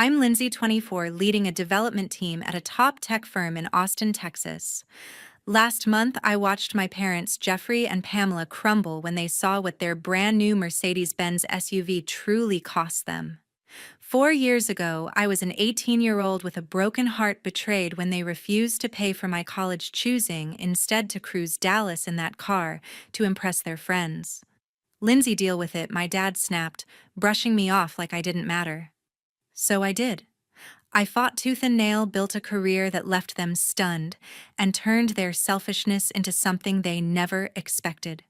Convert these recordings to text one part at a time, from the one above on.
I'm Lindsay, 24, leading a development team at a top tech firm in Austin, Texas. Last month, I watched my parents, Jeffrey and Pamela, crumble when they saw what their brand new Mercedes-Benz SUV truly cost them. 4 years ago, I was an 18-year-old with a broken heart, betrayed when they refused to pay for my college, choosing instead to cruise Dallas in that car to impress their friends. Lindsay, deal with it, my dad snapped, brushing me off like I didn't matter. So I did. I fought tooth and nail, built a career that left them stunned, and turned their selfishness into something they never expected.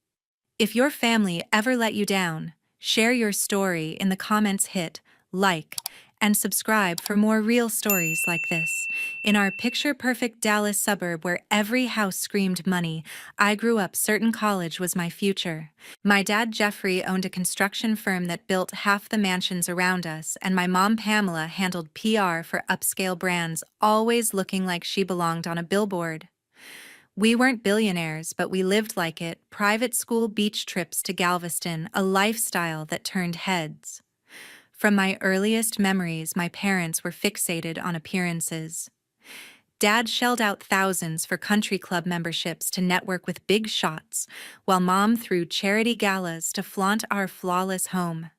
If your family ever let you down, share your story in the comments, hit like, and subscribe for more real stories like this. In our picture-perfect Dallas suburb where every house screamed money, I grew up certain college was my future. My dad, Jeffrey, owned a construction firm that built half the mansions around us, and my mom, Pamela, handled PR for upscale brands, always looking like she belonged on a billboard. We weren't billionaires, but we lived like it. Private school, beach trips to Galveston, a lifestyle that turned heads. From my earliest memories, my parents were fixated on appearances. Dad shelled out thousands for country club memberships to network with big shots, while Mom threw charity galas to flaunt our flawless home.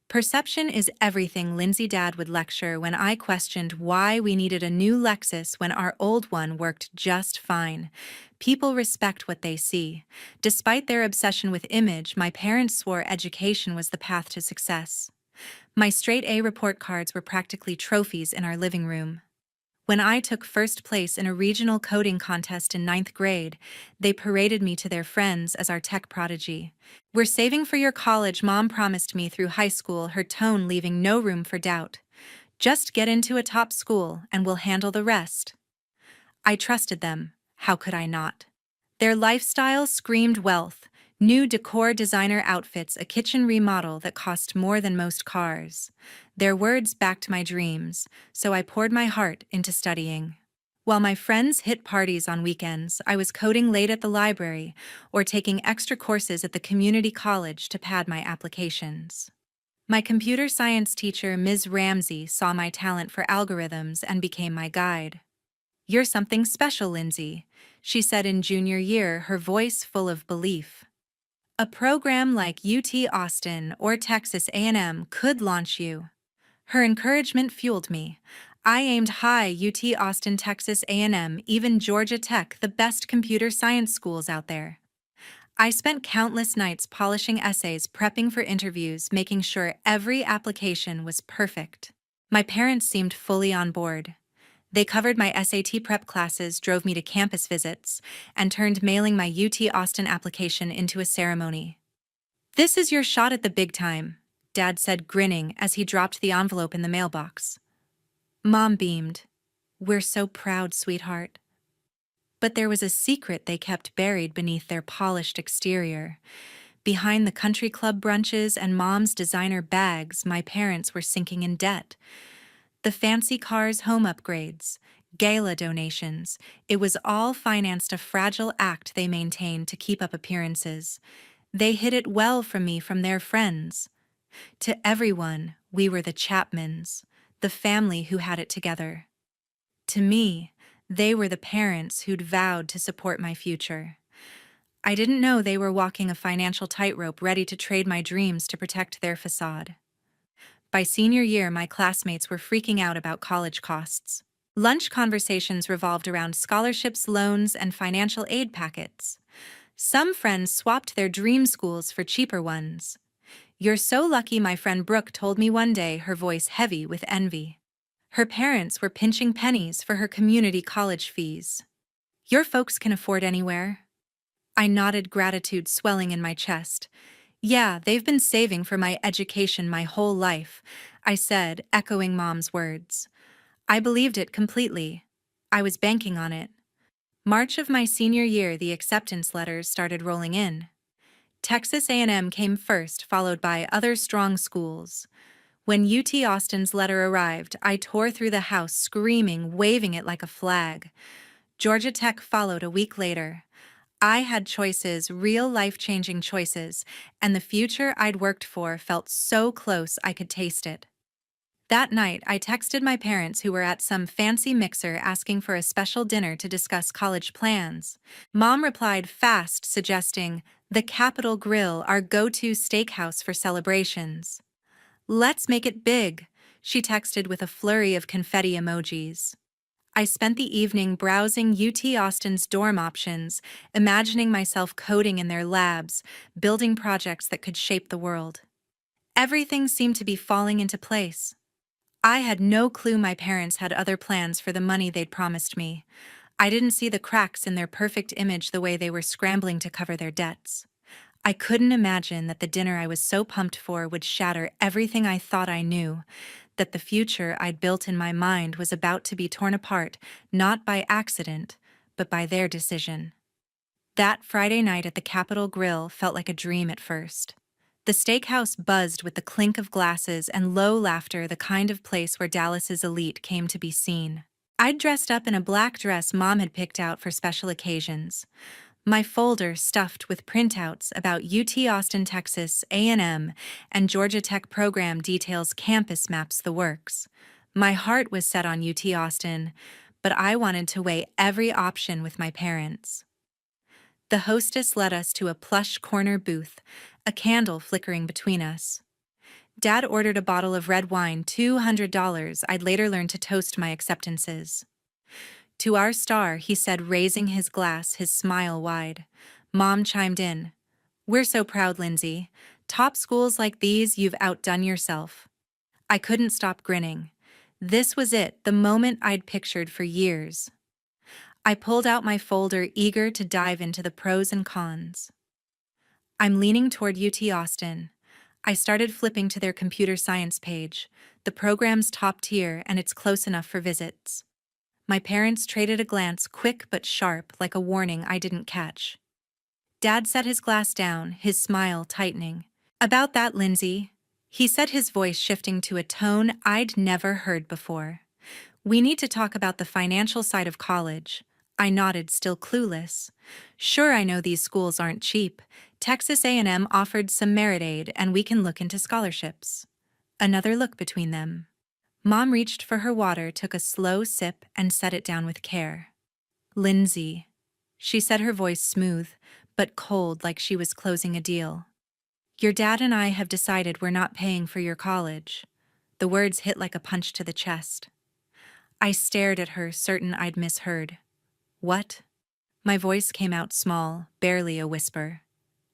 Perception is everything, Lindsay, Dad would lecture when I questioned why we needed a new Lexus when our old one worked just fine. People respect what they see. Despite their obsession with image, my parents swore education was the path to success. My straight A report cards were practically trophies in our living room. When I took first place in a regional coding contest in ninth grade, they paraded me to their friends as our tech prodigy. "We're saving for your college," Mom promised me through high school, her tone leaving no room for doubt. "Just get into a top school and we'll handle the rest." I trusted them. How could I not? Their lifestyle screamed wealth. New decor, designer outfits, a kitchen remodel that cost more than most cars. Their words backed my dreams, so I poured my heart into studying. While my friends hit parties on weekends, I was coding late at the library or taking extra courses at the community college to pad my applications. My computer science teacher, Ms. Ramsey, saw my talent for algorithms and became my guide. "You're something special, Lindsay," she said in junior year, her voice full of belief. "A program like UT Austin or Texas A&M could launch you." Her encouragement fueled me. I aimed high: UT Austin, Texas A&M, even Georgia Tech, the best computer science schools out there. I spent countless nights polishing essays, prepping for interviews, making sure every application was perfect. My parents seemed fully on board. They covered my SAT prep classes, drove me to campus visits, and turned mailing my UT Austin application into a ceremony. "This is your shot at the big time," Dad said, grinning as he dropped the envelope in the mailbox. Mom beamed. "We're so proud, sweetheart." But there was a secret they kept buried beneath their polished exterior. Behind the country club brunches and Mom's designer bags, my parents were sinking in debt. The fancy cars, home upgrades, gala donations, it was all financed, a fragile act they maintained to keep up appearances. They hid it well from me, from their friends. To everyone, we were the Chapmans, the family who had it together. To me, they were the parents who'd vowed to support my future. I didn't know they were walking a financial tightrope, ready to trade my dreams to protect their facade. By senior year, my classmates were freaking out about college costs. Lunch conversations revolved around scholarships, loans, and financial aid packets. Some friends swapped their dream schools for cheaper ones. "You're so lucky," my friend Brooke told me one day, her voice heavy with envy. Her parents were pinching pennies for her community college fees. "Your folks can afford anywhere?" I nodded, gratitude swelling in my chest. "Yeah, they've been saving for my education my whole life," I said, echoing Mom's words. I believed it completely. I was banking on it. March of my senior year, the acceptance letters started rolling in. Texas A&M came first, followed by other strong schools. When UT Austin's letter arrived, I tore through the house, screaming, waving it like a flag. Georgia Tech followed a week later. I had choices, real life-changing choices, and the future I'd worked for felt so close I could taste it. That night, I texted my parents who were at some fancy mixer asking for a special dinner to discuss college plans. Mom replied fast, suggesting, "The Capitol Grill, our go-to steakhouse for celebrations." "Let's make it big," she texted with a flurry of confetti emojis. I spent the evening browsing UT Austin's dorm options, imagining myself coding in their labs, building projects that could shape the world. Everything seemed to be falling into place. I had no clue my parents had other plans for the money they'd promised me. I didn't see the cracks in their perfect image the way they were scrambling to cover their debts. I couldn't imagine that the dinner I was so pumped for would shatter everything I thought I knew, that the future I'd built in my mind was about to be torn apart, not by accident, but by their decision. That Friday night at the Capitol Grill felt like a dream at first. The steakhouse buzzed with the clink of glasses and low laughter, the kind of place where Dallas's elite came to be seen. I'd dressed up in a black dress Mom had picked out for special occasions. My folder stuffed with printouts about UT Austin, Texas, A&M, and Georgia Tech program details, campus maps, the works. My heart was set on UT Austin, but I wanted to weigh every option with my parents. The hostess led us to a plush corner booth, a candle flickering between us. Dad ordered a bottle of red wine, $200. I'd later learn to toast my acceptances. "To our star," he said, raising his glass, his smile wide. Mom chimed in. "We're so proud, Lindsay. Top schools like these, you've outdone yourself." I couldn't stop grinning. This was it, the moment I'd pictured for years. I pulled out my folder, eager to dive into the pros and cons. I'm leaning toward UT Austin. I started flipping to their computer science page. The program's top tier, and it's close enough for visits. My parents traded a glance, quick but sharp, like a warning I didn't catch. Dad set his glass down, his smile tightening. "About that, Lindsay," he said, his voice shifting to a tone I'd never heard before. "We need to talk about the financial side of college." I nodded, still clueless. "Sure, I know these schools aren't cheap. Texas A&M offered some merit aid, and we can look into scholarships." Another look between them. Mom reached for her water, took a slow sip, and set it down with care. "Lindsay," she said, her voice smooth, but cold, like she was closing a deal. "Your dad and I have decided we're not paying for your college." The words hit like a punch to the chest. I stared at her, certain I'd misheard. "What?" My voice came out small, barely a whisper.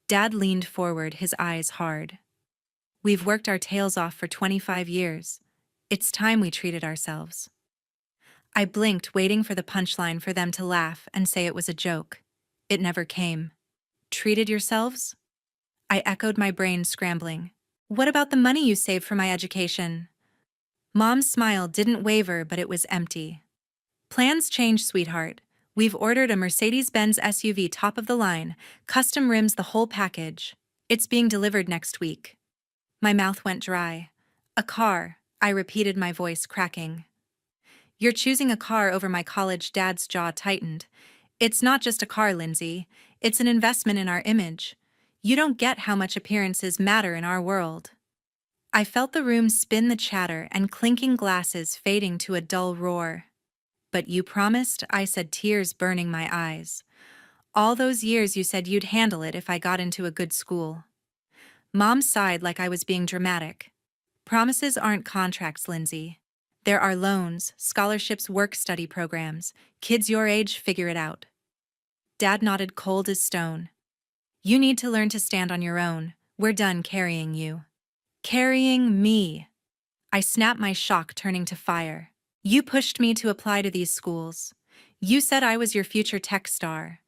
Dad leaned forward, his eyes hard. "We've worked our tails off for 25 years. It's time we treated ourselves." I blinked, waiting for the punchline, for them to laugh and say it was a joke. It never came. "Treated yourselves?" I echoed, my brain scrambling. "What about the money you saved for my education?" Mom's smile didn't waver, but it was empty. "Plans change, sweetheart. We've ordered a Mercedes-Benz SUV, top of the line, custom rims, the whole package. It's being delivered next week." My mouth went dry. "A car," I repeated, my voice cracking. "You're choosing a car over my college?" Dad's jaw tightened. "It's not just a car, Lindsay. It's an investment in our image. You don't get how much appearances matter in our world." I felt the room spin, the chatter and clinking glasses fading to a dull roar. "But you promised," I said, tears burning my eyes. "All those years you said you'd handle it if I got into a good school." Mom sighed, like I was being dramatic. "Promises aren't contracts, Lindsay. There are loans, scholarships, work-study programs. Kids your age figure it out." Dad nodded, cold as stone. "You need to learn to stand on your own. We're done carrying you." "Carrying me?" I snapped, my shock turning to fire. "You pushed me to apply to these schools. You said I was your future tech star."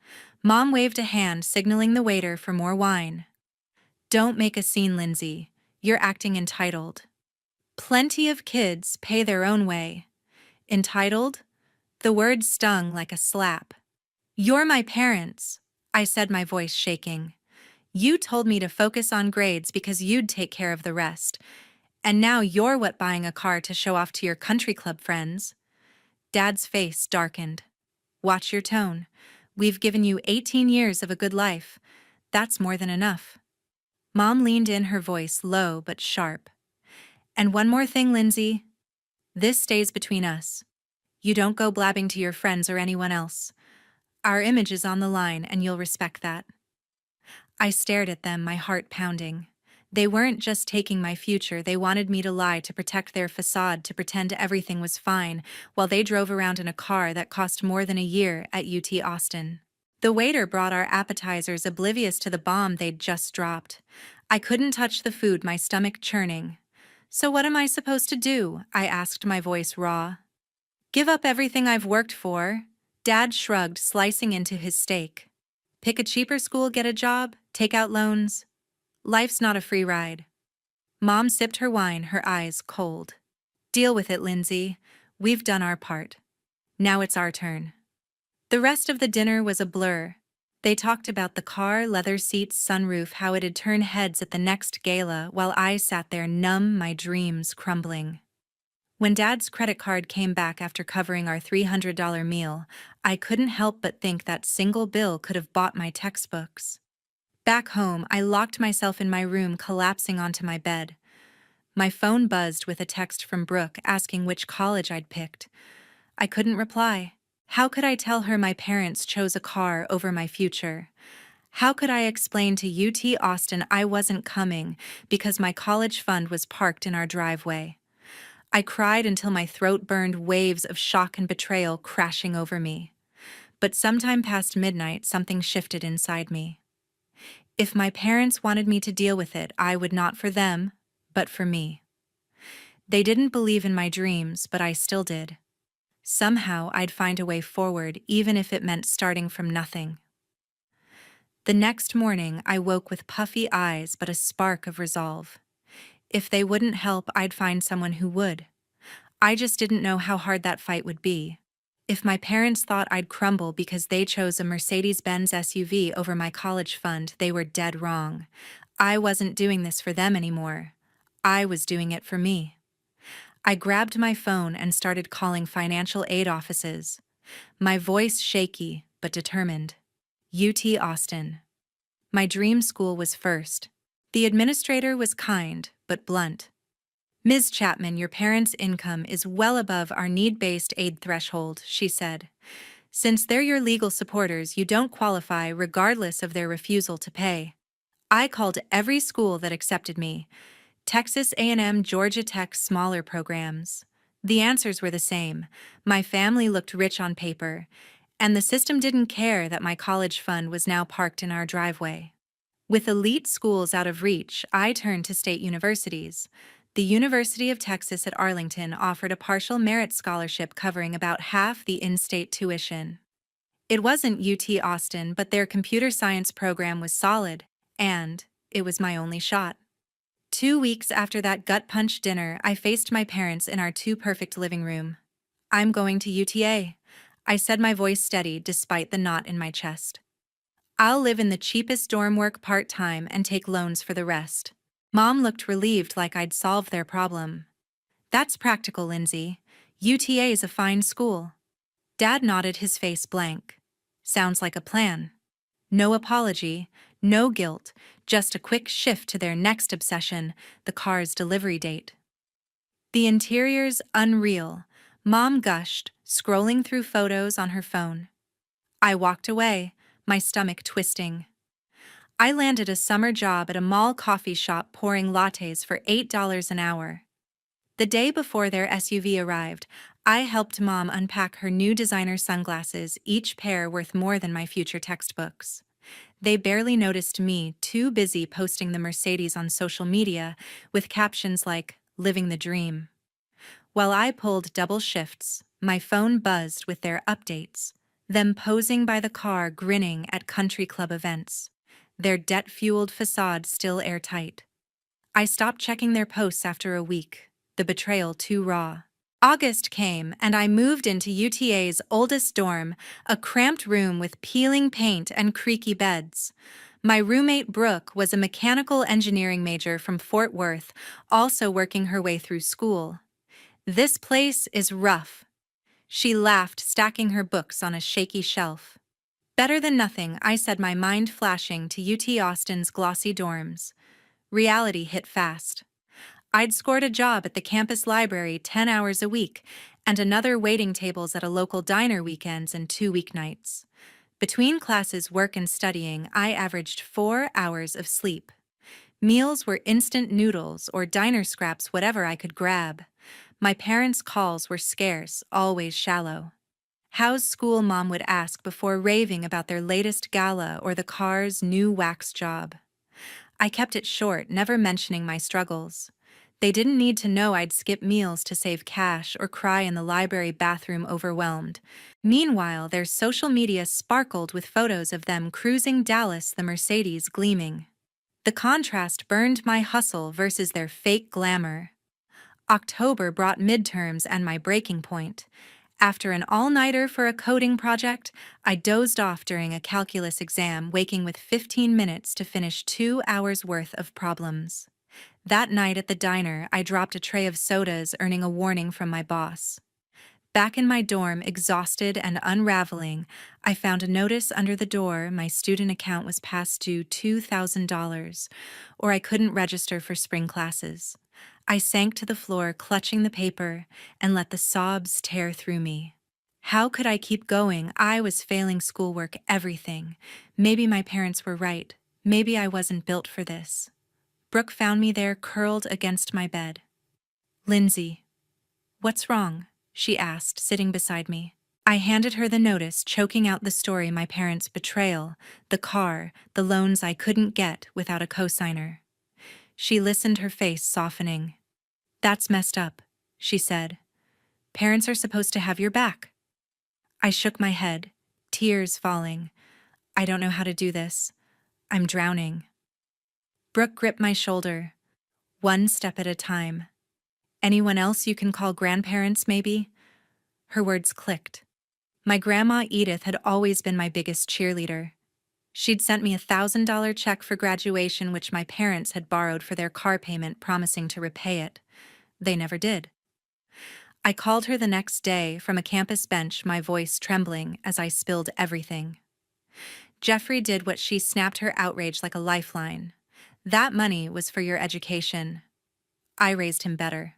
Mom waved a hand, signaling the waiter for more wine. "Don't make a scene, Lindsay. You're acting entitled." "Plenty of kids pay their own way." "Entitled?" The word stung like a slap. "You're my parents," I said, my voice shaking. "You told me to focus on grades because you'd take care of the rest. And now you're what, buying a car to show off to your country club friends?" Dad's face darkened. "Watch your tone. We've given you 18 years of a good life. That's more than enough." Mom leaned in, her voice low but sharp. "And one more thing, Lindsay. This stays between us. You don't go blabbing to your friends or anyone else. Our image is on the line, and you'll respect that. I stared at them, my heart pounding. They weren't just taking my future, they wanted me to lie to protect their facade, to pretend everything was fine, while they drove around in a car that cost more than a year at UT Austin. The waiter brought our appetizers, oblivious to the bomb they'd just dropped. I couldn't touch the food, my stomach churning. So what am I supposed to do? I asked, my voice raw. Give up everything I've worked for? Dad shrugged, slicing into his steak. Pick a cheaper school, get a job, take out loans. Life's not a free ride. Mom sipped her wine, her eyes cold. Deal with it, Lindsay. We've done our part. Now it's our turn. The rest of the dinner was a blur. They talked about the car, leather seats, sunroof, how it'd turn heads at the next gala, while I sat there numb, my dreams crumbling. When Dad's credit card came back after covering our $300 meal, I couldn't help but think that single bill could have bought my textbooks. Back home, I locked myself in my room, collapsing onto my bed. My phone buzzed with a text from Brooke asking which college I'd picked. I couldn't reply. How could I tell her my parents chose a car over my future? How could I explain to UT Austin I wasn't coming because my college fund was parked in our driveway? I cried until my throat burned, waves of shock and betrayal crashing over me. But sometime past midnight, something shifted inside me. If my parents wanted me to deal with it, I would, not for them, but for me. They didn't believe in my dreams, but I still did. Somehow I'd find a way forward, even if it meant starting from nothing. The next morning, I woke with puffy eyes but a spark of resolve. If they wouldn't help, I'd find someone who would. I just didn't know how hard that fight would be. If my parents thought I'd crumble because they chose a Mercedes-Benz SUV over my college fund, they were dead wrong. I wasn't doing this for them anymore. I was doing it for me. I grabbed my phone and started calling financial aid offices. My voice shaky but determined. UT Austin. My dream school was first. The administrator was kind but blunt. Ms. Chapman, your parents' income is well above our need-based aid threshold, she said. Since they're your legal supporters, you don't qualify regardless of their refusal to pay. I called every school that accepted me. Texas A&M, Georgia Tech, smaller programs. The answers were the same. My family looked rich on paper, and the system didn't care that my college fund was now parked in our driveway. With elite schools out of reach, I turned to state universities. The University of Texas at Arlington offered a partial merit scholarship covering about half the in-state tuition. It wasn't UT Austin, but their computer science program was solid, and it was my only shot. 2 weeks after that gut punch dinner, I faced my parents in our too-perfect living room. I'm going to UTA, I said, my voice steady despite the knot in my chest. I'll live in the cheapest dorm, work part-time, and take loans for the rest. Mom looked relieved, like I'd solved their problem. That's practical, Lindsay. UTA is a fine school. Dad nodded, his face blank. Sounds like a plan. No apology, no guilt, just a quick shift to their next obsession, the car's delivery date. The interior's unreal, Mom gushed, scrolling through photos on her phone. I walked away, my stomach twisting. I landed a summer job at a mall coffee shop pouring lattes for $8 an hour. The day before their SUV arrived, I helped Mom unpack her new designer sunglasses, each pair worth more than my future textbooks. They barely noticed me, too busy posting the Mercedes on social media with captions like, "Living the dream." While I pulled double shifts, my phone buzzed with their updates, them posing by the car grinning at country club events, their debt-fueled facade still airtight. I stopped checking their posts after a week, the betrayal too raw. August came, and I moved into UTA's oldest dorm, a cramped room with peeling paint and creaky beds. My roommate Brooke was a mechanical engineering major from Fort Worth, also working her way through school. "This place is rough," she laughed, stacking her books on a shaky shelf. "Better than nothing," I said, my mind flashing to UT Austin's glossy dorms. Reality hit fast. I'd scored a job at the campus library 10 hours a week, and another waiting tables at a local diner weekends and 2 weeknights. Between classes, work, and studying, I averaged 4 hours of sleep. Meals were instant noodles or diner scraps, whatever I could grab. My parents' calls were scarce, always shallow. "How's school?" Mom would ask before raving about their latest gala or the car's new wax job. I kept it short, never mentioning my struggles. They didn't need to know I'd skip meals to save cash or cry in the library bathroom overwhelmed. Meanwhile, their social media sparkled with photos of them cruising Dallas, the Mercedes gleaming. The contrast burned my hustle versus their fake glamour. October brought midterms and my breaking point. After an all-nighter for a coding project, I dozed off during a calculus exam, waking with 15 minutes to finish 2 hours worth of problems. That night at the diner, I dropped a tray of sodas, earning a warning from my boss. Back in my dorm, exhausted and unraveling, I found a notice under the door. My student account was past due $2,000, or I couldn't register for spring classes. I sank to the floor, clutching the paper, and let the sobs tear through me. How could I keep going? I was failing schoolwork, everything. Maybe my parents were right. Maybe I wasn't built for this. Brooke found me there, curled against my bed. "Lindsay, what's wrong?" she asked, sitting beside me. I handed her the notice, choking out the story: my parents' betrayal, the car, the loans I couldn't get without a cosigner. She listened, her face softening. "That's messed up," she said. "Parents are supposed to have your back." I shook my head, tears falling. "I don't know how to do this. I'm drowning." Brooke gripped my shoulder. "One step at a time. Anyone else you can call? Grandparents, maybe?" Her words clicked. My grandma Edith had always been my biggest cheerleader. She'd sent me $1,000 check for graduation, which my parents had borrowed for their car payment, promising to repay it. They never did. I called her the next day from a campus bench, my voice trembling as I spilled everything. "Jeffrey did what she," snapped, her outrage like a lifeline. "That money was for your education. I raised him better."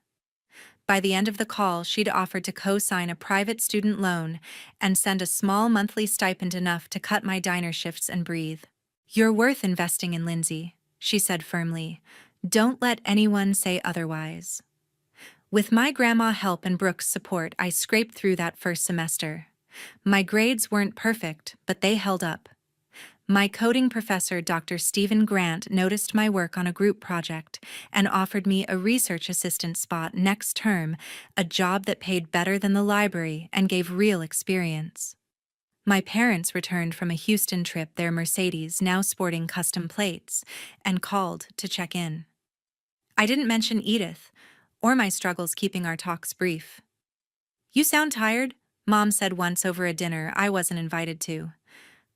By the end of the call, she'd offered to co-sign a private student loan and send a small monthly stipend, enough to cut my diner shifts and breathe. "You're worth investing in, Lindsay," she said firmly. "Don't let anyone say otherwise." With my grandma's help and Brooke's support, I scraped through that first semester. My grades weren't perfect, but they held up. My coding professor, Dr. Stephen Grant, noticed my work on a group project and offered me a research assistant spot next term, a job that paid better than the library and gave real experience. My parents returned from a Houston trip, their Mercedes now sporting custom plates, and called to check in. I didn't mention Edith or my struggles, keeping our talks brief. "You sound tired," Mom said once over a dinner I wasn't invited to.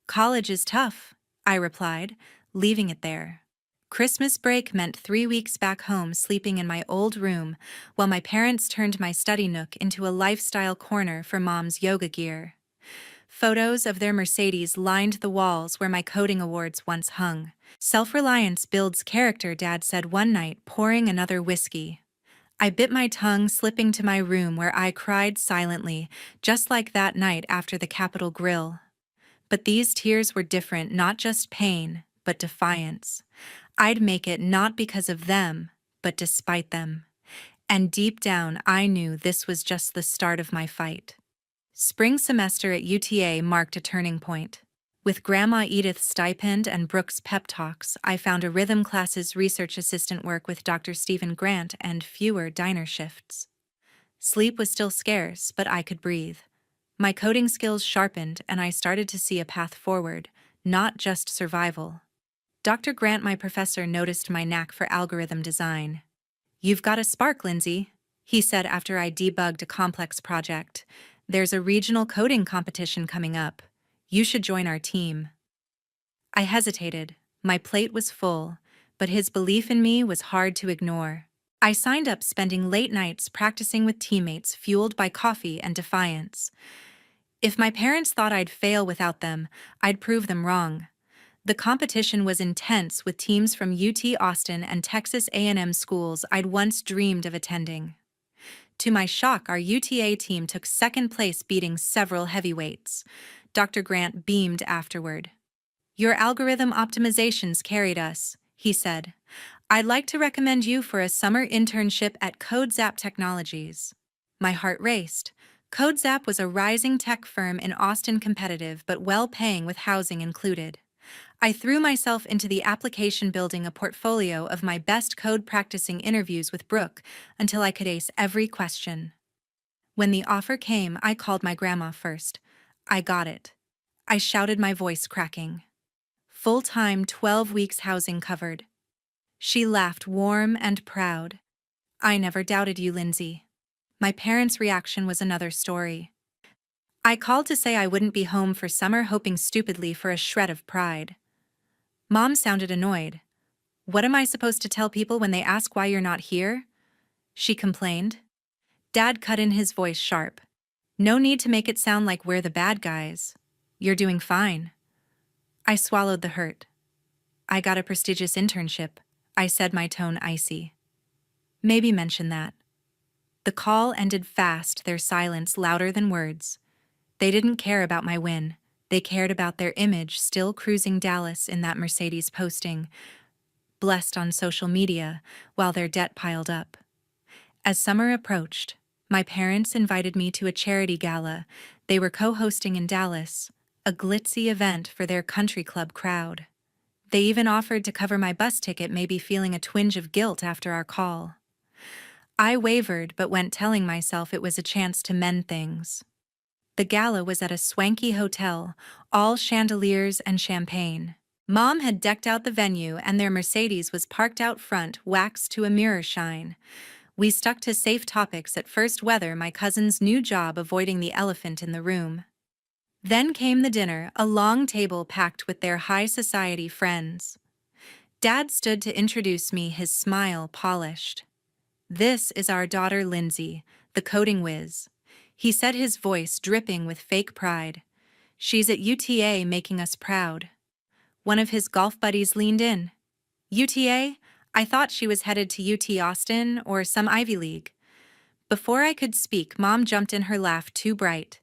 "College is tough," I replied, leaving it there. Christmas break meant 3 weeks back home, sleeping in my old room, while my parents turned my study nook into a lifestyle corner for Mom's yoga gear. Photos of their Mercedes lined the walls where my coding awards once hung. "Self-reliance builds character," Dad said one night, pouring another whiskey. I bit my tongue, slipping to my room where I cried silently, just like that night after the Capitol grill. But these tears were different, not just pain, but defiance. I'd make it, not because of them, but despite them. And deep down, I knew this was just the start of my fight. Spring semester at UTA marked a turning point. With Grandma Edith's stipend and Brooke's pep talks, I found a rhythm classes research assistant work with Dr. Stephen Grant and fewer diner shifts. Sleep was still scarce, but I could breathe. My coding skills sharpened, and I started to see a path forward, not just survival. Dr. Grant, my professor, noticed my knack for algorithm design. "You've got a spark, Lindsay," he said after I debugged a complex project. "There's a regional coding competition coming up. You should join our team." I hesitated. My plate was full, but his belief in me was hard to ignore. I signed up, spending late nights practicing with teammates, fueled by coffee and defiance. If my parents thought I'd fail without them, I'd prove them wrong. The competition was intense with teams from UT Austin and Texas A&M schools I'd once dreamed of attending. To my shock, our UTA team took second place, beating several heavyweights. Dr. Grant beamed afterward. "Your algorithm optimizations carried us," he said. "I'd like to recommend you for a summer internship at CodeZap Technologies." My heart raced. CodeZap was a rising tech firm in Austin, competitive but well-paying with housing included. I threw myself into the application, building a portfolio of my best code, practicing interviews with Brooke until I could ace every question. When the offer came, I called my grandma first. "I got it," I shouted, my voice cracking. "Full-time, 12 weeks housing covered." She laughed, warm and proud. "I never doubted you, Lindsay." My parents' reaction was another story. I called to say I wouldn't be home for summer, hoping stupidly for a shred of pride. Mom sounded annoyed. "What am I supposed to tell people when they ask why you're not here?" she complained. Dad cut in, his voice sharp. "No need to make it sound like we're the bad guys. You're doing fine." I swallowed the hurt. "I got a prestigious internship," I said, my tone icy. "Maybe mention that." The call ended fast, their silence louder than words. They didn't care about my win. They cared about their image, still cruising Dallas in that Mercedes, posting "blessed" on social media while their debt piled up. As summer approached, my parents invited me to a charity gala they were co-hosting in Dallas, a glitzy event for their country club crowd. They even offered to cover my bus ticket, maybe feeling a twinge of guilt after our call. I wavered but went, telling myself it was a chance to mend things. The gala was at a swanky hotel, all chandeliers and champagne. Mom had decked out the venue, and their Mercedes was parked out front, waxed to a mirror shine. We stuck to safe topics at first: weather, my cousin's new job, avoiding the elephant in the room. Then came the dinner, a long table packed with their high society friends. Dad stood to introduce me, his smile polished. "This is our daughter Lindsay, the coding whiz," he said, his voice dripping with fake pride. "She's at UTA, making us proud." One of his golf buddies leaned in. "UTA? I thought she was headed to UT Austin or some Ivy League." Before I could speak, Mom jumped in, her laugh too bright.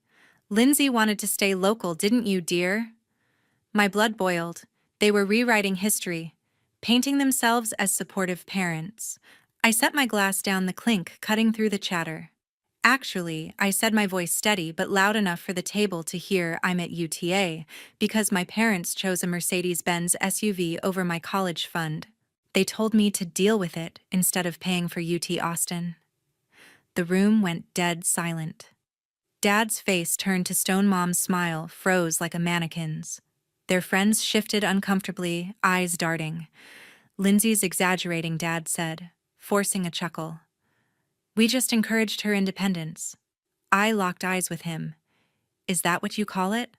"Lindsay wanted to stay local, didn't you, dear?" My blood boiled. They were rewriting history, painting themselves as supportive parents. I set my glass down, the clink cutting through the chatter. "Actually," I said, my voice steady but loud enough for the table to hear, "I'm at UTA because my parents chose a Mercedes-Benz SUV over my college fund. They told me to deal with it instead of paying for UT Austin." The room went dead silent. Dad's face turned to stone. Mom's smile froze like a mannequin's. Their friends shifted uncomfortably, eyes darting. "Lindsay's exaggerating," Dad said, forcing a chuckle. "We just encouraged her independence." I locked eyes with him. "Is that what you call it?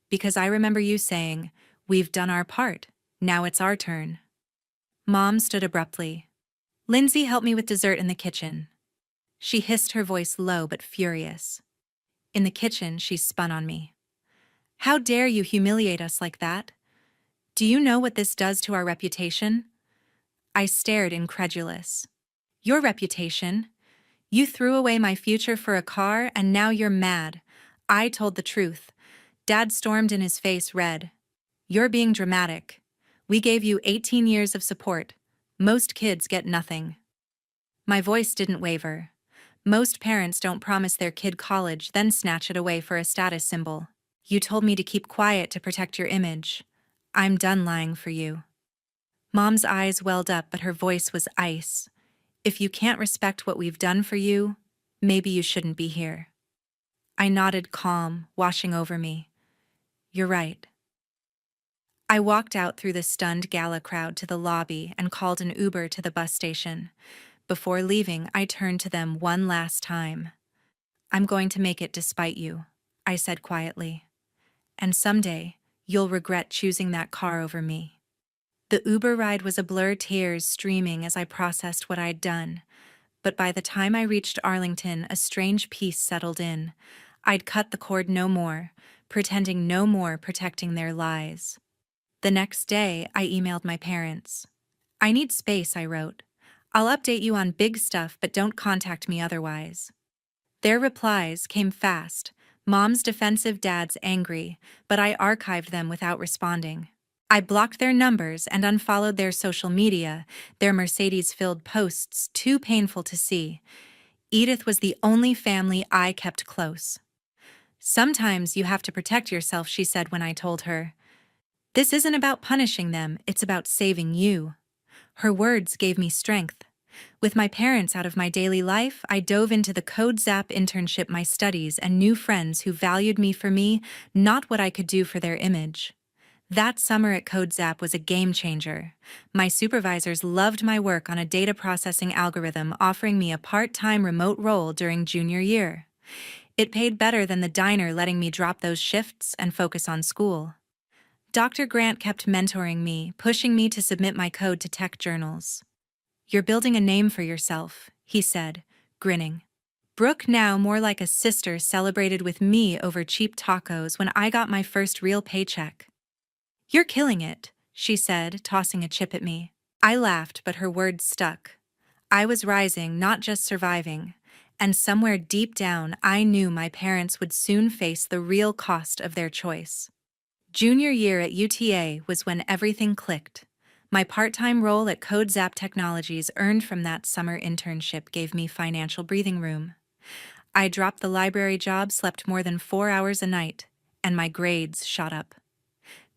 Because I remember you saying, 'We've done our part, now it's our turn.'" Mom stood abruptly. "Lindsay helped me with dessert in the kitchen." She hissed, her voice low but furious. "In the kitchen," she spun on me. "How dare you humiliate us like that? Do you know what this does to our reputation?" I stared, incredulous. "Your reputation? You threw away my future for a car, and now you're mad." I told the truth. Dad stormed in, his face red. "You're being dramatic. We gave you 18 years of support. Most kids get nothing." My voice didn't waver. Most parents don't promise their kid college, then snatch it away for a status symbol. "You told me to keep quiet to protect your image. I'm done lying for you." Mom's eyes welled up, but her voice was ice. "If you can't respect what we've done for you, maybe you shouldn't be here." I nodded, calm washing over me. "You're right." I walked out through the stunned gala crowd to the lobby and called an Uber to the bus station. Before leaving, I turned to them one last time. "I'm going to make it despite you," I said quietly. "And someday, you'll regret choosing that car over me." The Uber ride was a blur, tears streaming as I processed what I'd done. But by the time I reached Arlington, a strange peace settled in. I'd cut the cord no more, pretending no more, protecting their lies. The next day, I emailed my parents. "I need space," I wrote. "I'll update you on big stuff, but don't contact me otherwise." Their replies came fast. Mom's defensive, dad's angry, but I archived them without responding. I blocked their numbers and unfollowed their social media, their Mercedes-filled posts too painful to see. Edith was the only family I kept close. "Sometimes you have to protect yourself," she said when I told her. "This isn't about punishing them, it's about saving you." Her words gave me strength. With my parents out of my daily life, I dove into the Code Zap internship, my studies, and new friends who valued me for me, not what I could do for their image. That summer at Code Zap was a game changer. My supervisors loved my work on a data processing algorithm, offering me a part-time remote role during junior year. It paid better than the diner, letting me drop those shifts and focus on school. Dr. Grant kept mentoring me, pushing me to submit my code to tech journals. "You're building a name for yourself," he said, grinning. Brooke, now more like a sister, celebrated with me over cheap tacos when I got my first real paycheck. "You're killing it," she said, tossing a chip at me. I laughed, but her words stuck. I was rising, not just surviving, and somewhere deep down I knew my parents would soon face the real cost of their choice. Junior year at UTA was when everything clicked. My part-time role at CodeZap Technologies, earned from that summer internship, gave me financial breathing room. I dropped the library job, slept more than 4 hours a night, and my grades shot up.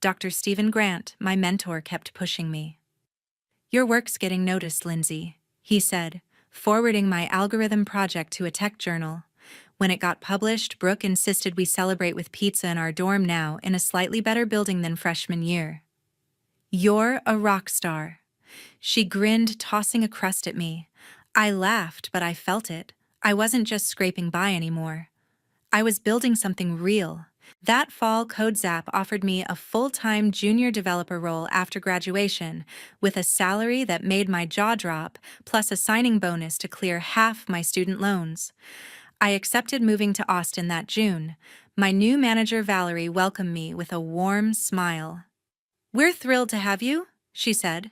Dr. Stephen Grant, my mentor, kept pushing me. "Your work's getting noticed, Lindsay," he said, forwarding my algorithm project to a tech journal. When it got published, Brooke insisted we celebrate with pizza in our dorm now, in a slightly better building than freshman year. "You're a rock star." She grinned, tossing a crust at me. I laughed, but I felt it. I wasn't just scraping by anymore. I was building something real. That fall, CodeZap offered me a full-time junior developer role after graduation, with a salary that made my jaw drop, plus a signing bonus to clear half my student loans. I accepted moving to Austin that June. My new manager, Valerie, welcomed me with a warm smile. "We're thrilled to have you," she said.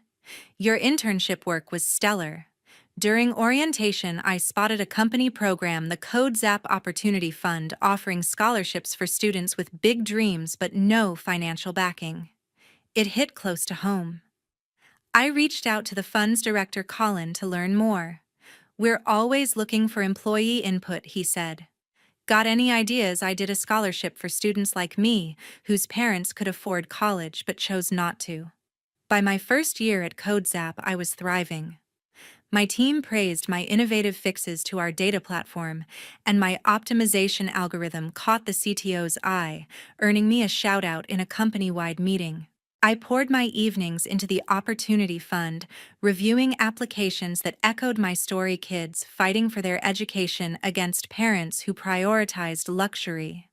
"Your internship work was stellar." During orientation, I spotted a company program, the CodeZap Opportunity Fund, offering scholarships for students with big dreams but no financial backing. It hit close to home. I reached out to the fund's director, Colin, to learn more. "We're always looking for employee input," he said. "Got any ideas?" I did a scholarship for students like me, whose parents could afford college but chose not to. By my first year at CodeZap, I was thriving. My team praised my innovative fixes to our data platform, and my optimization algorithm caught the CTO's eye, earning me a shout-out in a company-wide meeting. I poured my evenings into the Opportunity Fund, reviewing applications that echoed my story: kids fighting for their education against parents who prioritized luxury.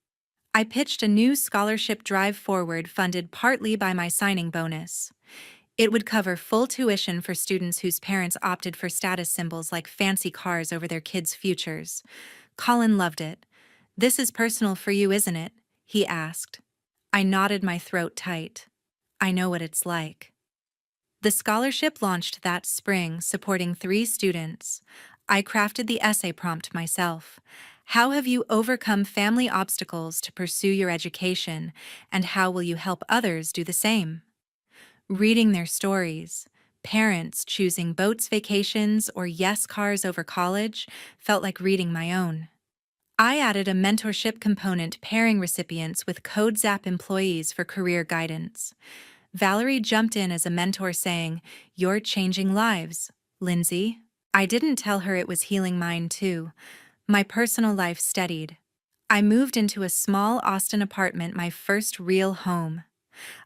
I pitched a new scholarship drive forward, funded partly by my signing bonus. It would cover full tuition for students whose parents opted for status symbols like fancy cars over their kids' futures. Colin loved it. "This is personal for you, isn't it?" he asked. I nodded, my throat tight. I know what it's like. The scholarship launched that spring, supporting 3 students. I crafted the essay prompt myself. How have you overcome family obstacles to pursue your education, and how will you help others do the same? Reading their stories, parents choosing boats, vacations, or yes cars over college, felt like reading my own. I added a mentorship component, pairing recipients with CodeZap employees for career guidance. Valerie jumped in as a mentor, saying, "You're changing lives, Lindsay." I didn't tell her it was healing mine too. My personal life steadied. I moved into a small Austin apartment, my first real home.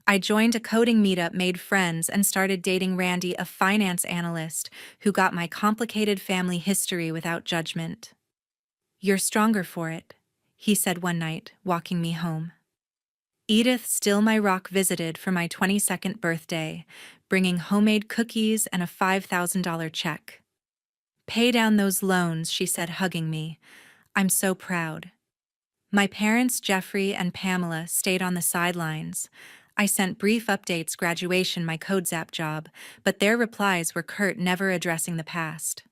I joined a coding meetup, made friends, and started dating Randy, a finance analyst who got my complicated family history without judgment. "You're stronger for it," he said one night, walking me home. Edith, still my rock, visited for my 22nd birthday, bringing homemade cookies and a $5,000 check. "Pay down those loans," she said, hugging me. "I'm so proud." My parents, Jeffrey and Pamela, stayed on the sidelines. I sent brief updates graduation my CodeZap job, but their replies were curt, never addressing the past.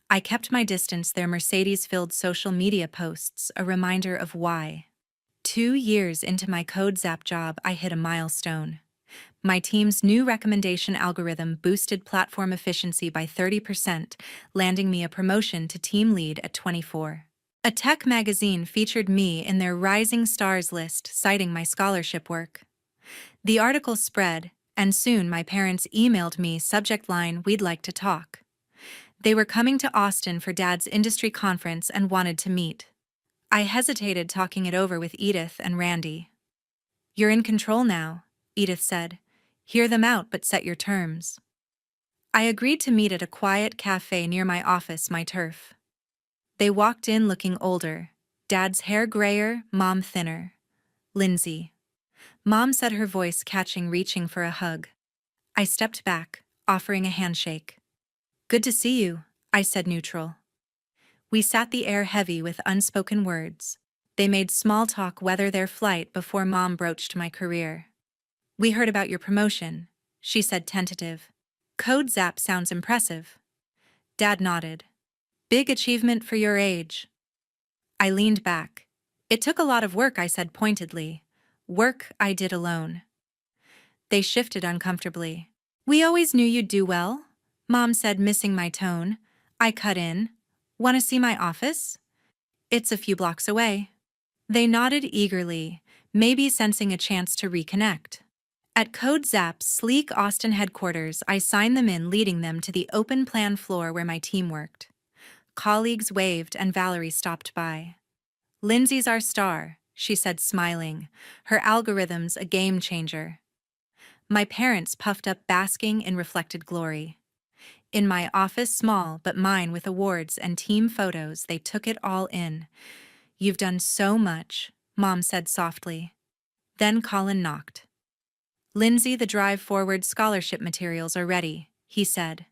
I kept my distance, their Mercedes-filled social media posts, a reminder of why. 2 years into my CodeZap job, I hit a milestone. My team's new recommendation algorithm boosted platform efficiency by 30%, landing me a promotion to team lead at 24. A tech magazine featured me in their Rising Stars list, citing my scholarship work. The article spread, and soon my parents emailed me, subject line, "We'd like to talk." They were coming to Austin for Dad's industry conference and wanted to meet. I hesitated, talking it over with Edith and Randy. "You're in control now," Edith said. "Hear them out, but set your terms." I agreed to meet at a quiet cafe near my office, my turf. They walked in looking older, Dad's hair grayer, Mom thinner. "Lindsay." Mom said, her voice catching, reaching for a hug. I stepped back, offering a handshake. "Good to see you," I said, neutral. We sat, the air heavy with unspoken words. They made small talk, weather their flight, before Mom broached my career. "We heard about your promotion," she said, tentative. "CodeZap sounds impressive." Dad nodded. "Big achievement for your age." I leaned back. "It took a lot of work," I said pointedly. "Work I did alone." They shifted uncomfortably. "We always knew you'd do well," Mom said, missing my tone. I cut in. "Want to see my office? It's a few blocks away." They nodded eagerly, maybe sensing a chance to reconnect. At CodeZap's sleek Austin headquarters, I signed them in, leading them to the open plan floor where my team worked. Colleagues waved and Valerie stopped by. "Lindsay's our star," she said, smiling. "Her algorithm's a game changer." My parents puffed up, basking in reflected glory. In my office, small but mine, with awards and team photos, they took it all in. "You've done so much," Mom said softly. Then Colin knocked. "Lindsay, the Drive Forward scholarship materials are ready," he said.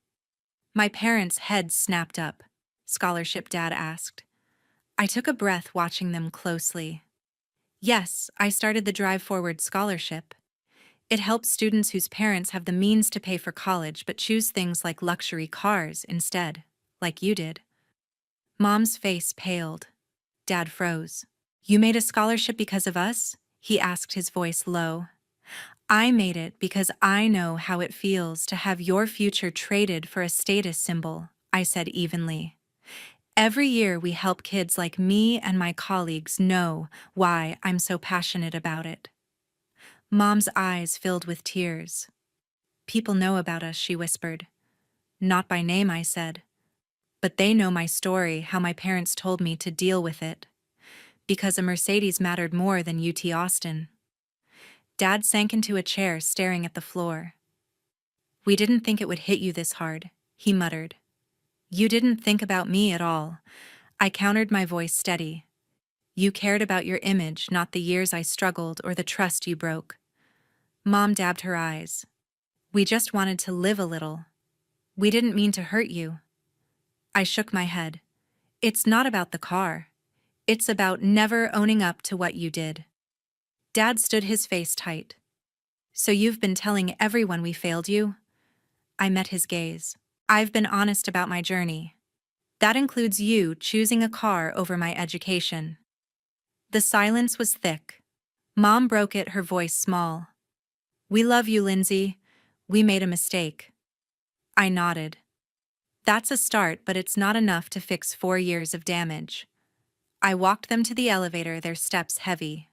My parents' heads snapped up. "Scholarship?" Dad asked. I took a breath, watching them closely. "Yes, I started the Drive Forward scholarship. It helps students whose parents have the means to pay for college but choose things like luxury cars instead, like you did." Mom's face paled. Dad froze. "You made a scholarship because of us?" he asked, his voice low. "I made it because I know how it feels to have your future traded for a status symbol," I said evenly. "Every year we help kids like me, and my colleagues know why I'm so passionate about it." Mom's eyes filled with tears. "People know about us," she whispered. "Not by name," I said. "But they know my story, how my parents told me to deal with it. Because a Mercedes mattered more than UT Austin." Dad sank into a chair, staring at the floor. "We didn't think it would hit you this hard," he muttered. "You didn't think about me at all," I countered, my voice steady. "You cared about your image, not the years I struggled or the trust you broke." Mom dabbed her eyes. "We just wanted to live a little. We didn't mean to hurt you." I shook my head. "It's not about the car. It's about never owning up to what you did." Dad stood, his face tight. "So you've been telling everyone we failed you?" I met his gaze. "I've been honest about my journey. That includes you choosing a car over my education." The silence was thick. Mom broke it, her voice small. "We love you, Lindsay. We made a mistake." I nodded. "That's a start, but it's not enough to fix 4 years of damage." I walked them to the elevator, their steps heavy.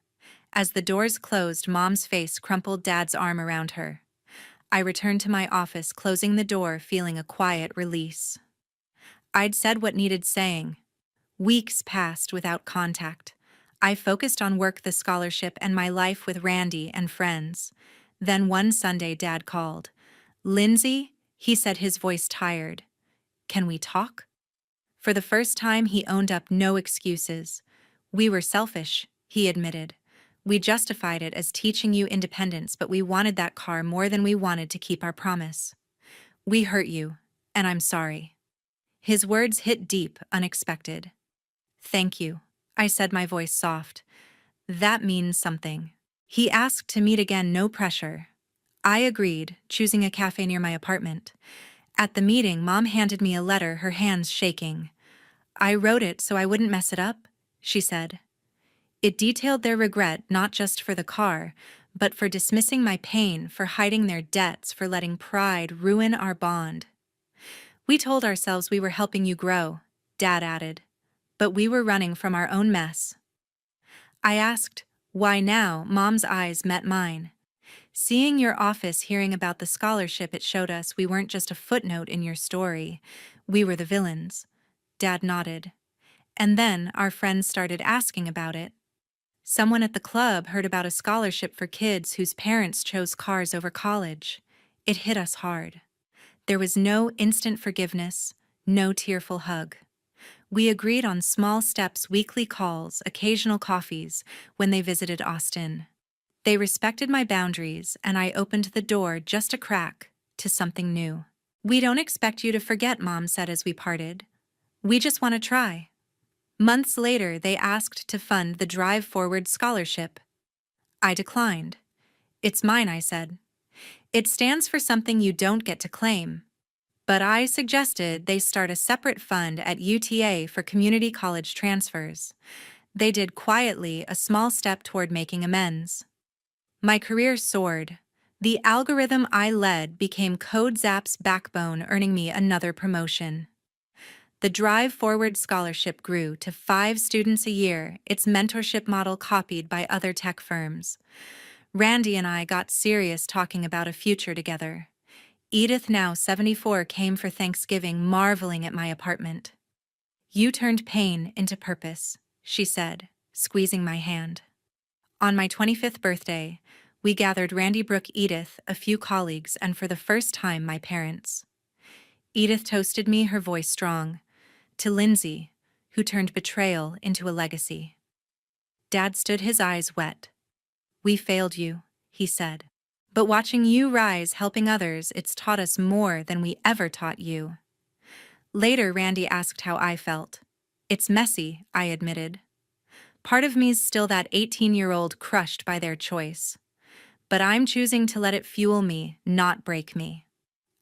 As the doors closed, Mom's face crumpled, Dad's arm around her. I returned to my office, closing the door, feeling a quiet release. I'd said what needed saying. Weeks passed without contact. I focused on work, the scholarship, and my life with Randy and friends. Then one Sunday, Dad called. "Lindsay," he said, his voice tired. "Can we talk?" For the first time, he owned up, no excuses. "We were selfish," he admitted. "We justified it as teaching you independence, but we wanted that car more than we wanted to keep our promise. We hurt you, and I'm sorry." His words hit deep, unexpected. "Thank you," I said, my voice soft. "That means something." He asked to meet again, no pressure. I agreed, choosing a cafe near my apartment. At the meeting, Mom handed me a letter, her hands shaking. I wrote it so I wouldn't mess it up, she said. It detailed their regret not just for the car, but for dismissing my pain, for hiding their debts, for letting pride ruin our bond. We told ourselves we were helping you grow, Dad added, but we were running from our own mess. I asked, why now? Mom's eyes met mine. Seeing your office, hearing about the scholarship, it showed us we weren't just a footnote in your story. We were the villains. Dad nodded. And then our friends started asking about it. Someone at the club heard about a scholarship for kids whose parents chose cars over college. It hit us hard. There was no instant forgiveness, no tearful hug. We agreed on small steps, weekly calls, occasional coffees when they visited Austin. They respected my boundaries, and I opened the door just a crack to something new. We don't expect you to forget, Mom said as we parted. We just want to try. Months later, they asked to fund the Drive Forward scholarship. I declined. It's mine, I said. It stands for something you don't get to claim. But I suggested they start a separate fund at UTA for community college transfers. They did quietly, a small step toward making amends. My career soared. The algorithm I led became CodeZap's backbone, earning me another promotion. The Drive Forward scholarship grew to 5 students a year, its mentorship model copied by other tech firms. Randy and I got serious, talking about a future together. Edith, now 74, came for Thanksgiving, marveling at my apartment. You turned pain into purpose, she said, squeezing my hand. On my 25th birthday, we gathered Randy, Brooke, Edith, a few colleagues, and for the first time, my parents. Edith toasted me, her voice strong, to Lindsay, who turned betrayal into a legacy. Dad stood, his eyes wet. We failed you, he said. But watching you rise, helping others, it's taught us more than we ever taught you. Later, Randy asked how I felt. It's messy, I admitted. Part of me's still that 18-year-old crushed by their choice. But I'm choosing to let it fuel me, not break me.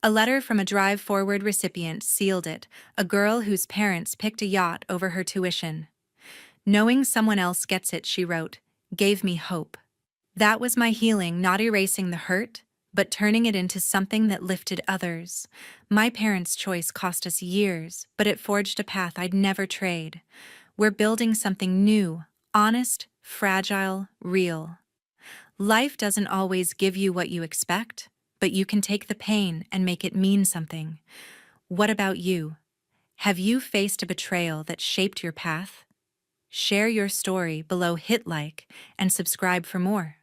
A letter from a Drive Forward recipient sealed it, a girl whose parents picked a yacht over her tuition. Knowing someone else gets it, she wrote, gave me hope. That was my healing, not erasing the hurt, but turning it into something that lifted others. My parents' choice cost us years, but it forged a path I'd never trade. We're building something new, honest, fragile, real. Life doesn't always give you what you expect, but you can take the pain and make it mean something. What about you? Have you faced a betrayal that shaped your path? Share your story below, hit like, and subscribe for more.